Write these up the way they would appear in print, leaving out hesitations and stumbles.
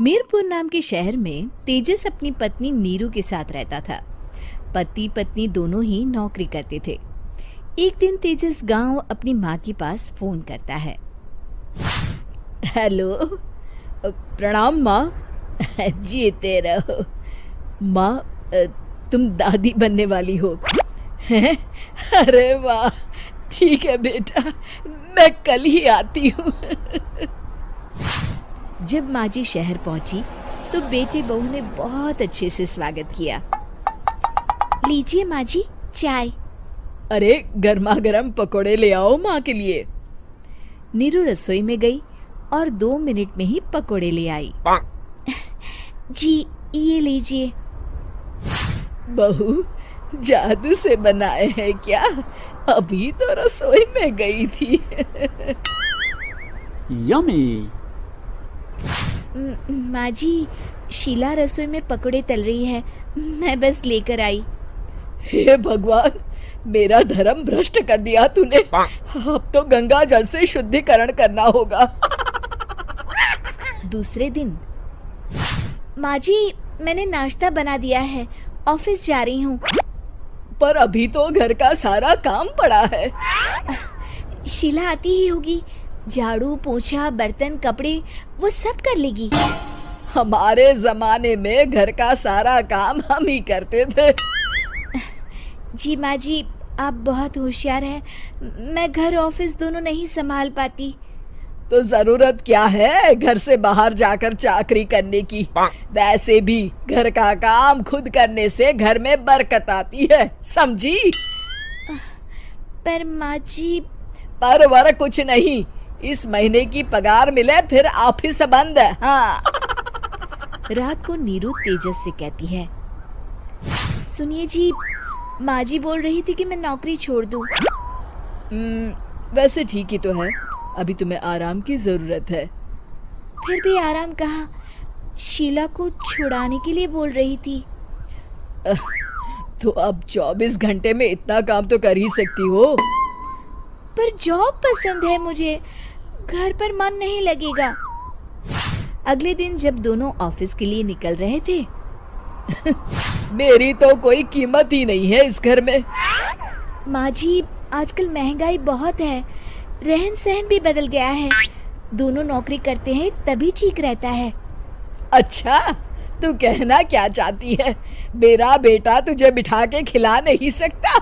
मीरपुर नाम के शहर में तेजस अपनी पत्नी नीरू के साथ रहता था। पति पत्नी दोनों ही नौकरी करते थे। एक दिन तेजस गांव अपनी माँ के पास फोन करता है। हेलो, प्रणाम माँ। जीते रहो माँ, तुम दादी बनने वाली हो हैं? अरे वाह, ठीक है बेटा, मैं कल ही आती हूँ। जब माँ जी शहर पहुंची तो बेटे बहू ने बहुत अच्छे से स्वागत किया। लीजिए माँ जी, चाय। अरे गर्मा गर्म पकोड़े ले आओ माँ के लिए। नीरू रसोई में गई और 2 मिनट में ही पकोड़े ले आई। जी ये लीजिए। बहू जादू से बनाए हैं क्या? अभी तो रसोई में गई थी। यम्मी। माँ जी, शीला रसोई में पकोड़े तल रही है, मैं बस लेकर आई। हे भगवान, मेरा धर्म भ्रष्ट कर दिया तूने। अब तो गंगा जल से शुद्धिकरण करना होगा। दूसरे दिन, माँ जी मैंने नाश्ता बना दिया है, ऑफिस जा रही हूँ। पर अभी तो घर का सारा काम पड़ा है। शीला आती ही होगी, झाड़ू पोछा बर्तन कपड़े वो सब कर लेगी। हमारे जमाने में घर का सारा काम हम ही करते थे। जी माँ जी, आप बहुत होशियार हैं, मैं घर ऑफिस दोनों नहीं संभाल पाती। तो जरूरत क्या है घर से बाहर जाकर चाकरी करने की? वैसे भी घर का काम खुद करने से घर में बरकत आती है, समझी? पर माँ जी। पर वर कुछ नहीं, इस महीने की पगार मिले फिर ऑफिस बंद है। हाँ। रात को नीरू तेजस से कहती है, सुनिए जी, माँ जी बोल रही थी कि मैं नौकरी छोड़ दूं। वैसे ठीक ही तो है, अभी तुम्हें आराम की जरूरत है। फिर भी आराम कहाँ, शीला को छुड़ाने के लिए बोल रही थी। तो अब 24 घंटे में इतना काम तो कर ही सकती हो। पर जॉब पसंद है मुझे, घर पर मन नहीं लगेगा। अगले दिन जब दोनों ऑफिस के लिए निकल रहे थे, मेरी तो कोई कीमत ही नहीं है इस घर में। माँ जी, आजकल महंगाई बहुत है, रहन सहन भी बदल गया है, दोनों नौकरी करते हैं तभी ठीक रहता है। अच्छा, तू कहना क्या चाहती है? मेरा बेटा तुझे बिठा के खिला नहीं सकता?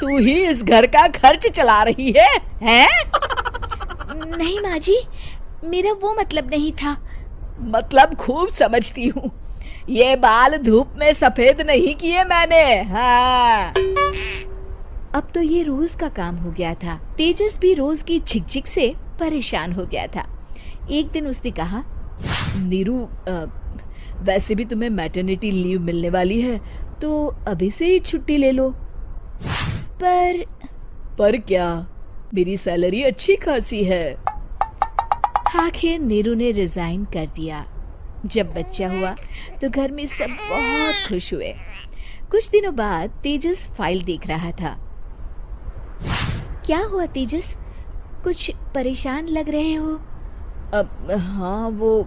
तू ही इस घर का खर्च चला रही है, हैं? नहीं माँ जी, मेरा वो मतलब नहीं था। मतलब खूब समझती हूँ, ये बाल धूप में सफेद नहीं किए मैंने। हाँ। अब तो ये रोज का काम हो गया था। तेजस भी रोज की झिकझिक से परेशान हो गया था। एक दिन उसने कहा, नीरू, वैसे भी तुम्हें मैटरनिटी लीव मिलने वाली है, तो अभी से ही छुट्टी ले लो। पर क्या, मेरी सैलरी अच्छी खासी है। आखिर नीरू ने रिजाइन कर दिया। जब बच्चा हुआ तो घर में सब बहुत खुश हुए। कुछ दिनों बाद तेजस फाइल देख रहा था। क्या हुआ तेजस, कुछ परेशान लग रहे हो? हाँ, वो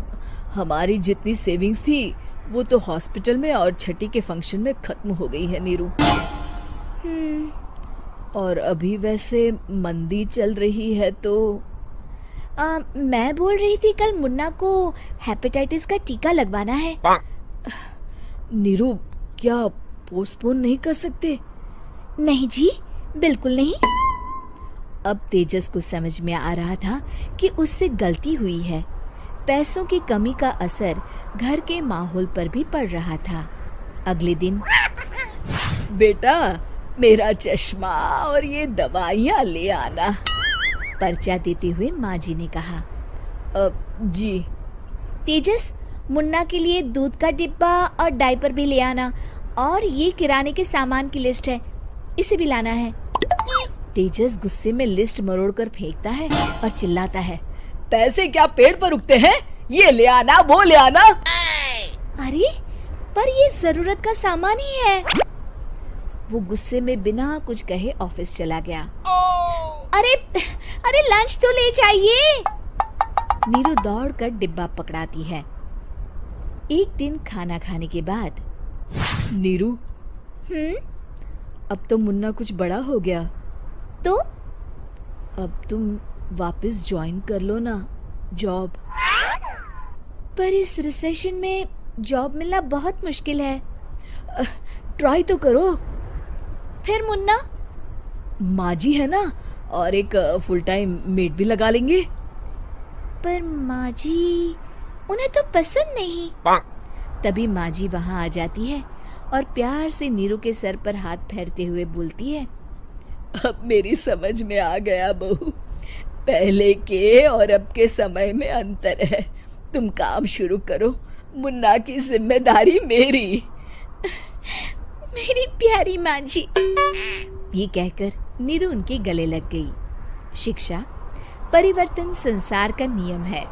हमारी जितनी सेविंग्स थी वो तो हॉस्पिटल में और छठी के फंक्शन में खत्म हो गई है नीरू। और अभी वैसे मंदी चल रही है तो मैं बोल रही थी कल मुन्ना को हेपेटाइटिस का टीका लगवाना है। नीरू, क्या पोस्टपोन नहीं कर सकते? नहीं जी, बिल्कुल नहीं। अब तेजस को समझ में आ रहा था कि उससे गलती हुई है। पैसों की कमी का असर घर के माहौल पर भी पड़ रहा था। अगले दिन, बेटा मेरा चश्मा और ये दवाइयाँ ले आना, पर्चा देते हुए माँ जी ने कहा। जी। तेजस, मुन्ना के लिए दूध का डिब्बा और डायपर भी ले आना, और ये किराने के सामान की लिस्ट है, इसे भी लाना है। तेजस गुस्से में लिस्ट मरोड़कर फेंकता है और चिल्लाता है, पैसे क्या पेड़ पर उगते हैं? ये ले आना, वो ले आना। अरे पर ये जरूरत का सामान ही है। वो गुस्से में बिना कुछ कहे ऑफिस चला गया। अरे लंच तो ले जाइए। नीरू दौड़कर डिब्बा पकड़ाती है एक दिन खाना खाने के बाद, नीरू, अब तो मुन्ना कुछ बड़ा हो गया, तो अब तुम वापस ज्वाइन कर लो ना जॉब। पर इस रिसेशन में जॉब मिलना बहुत मुश्किल है। ट्राई तो करो। फिर मुन्ना, माँ जी है ना, और एक फुल टाइम मेड भी लगा लेंगे। पर माँ जी, उन्हें तो पसंद नहीं। तभी माँ जी वहाँ आ जाती है और प्यार से नीरू के सर पर हाथ फेरते हुए बोलती है, अब मेरी समझ में आ गया बहू, पहले के और अब के समय में अंतर है। तुम काम शुरू करो, मुन्ना की जिम्मेदारी मेरी। मेरी प्यारी माँ जी, ये कहकर नीरू उनके गले लग गई। शिक्षा, परिवर्तन संसार का नियम है,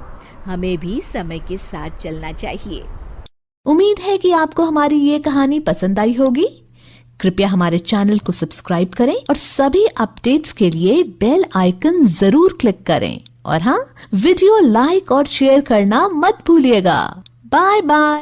हमें भी समय के साथ चलना चाहिए। उम्मीद है कि आपको हमारी ये कहानी पसंद आई होगी। कृपया हमारे चैनल को सब्सक्राइब करें और सभी अपडेट्स के लिए बेल आइकन जरूर क्लिक करें। और हाँ, वीडियो लाइक और शेयर करना मत भूलिएगा। Bye bye.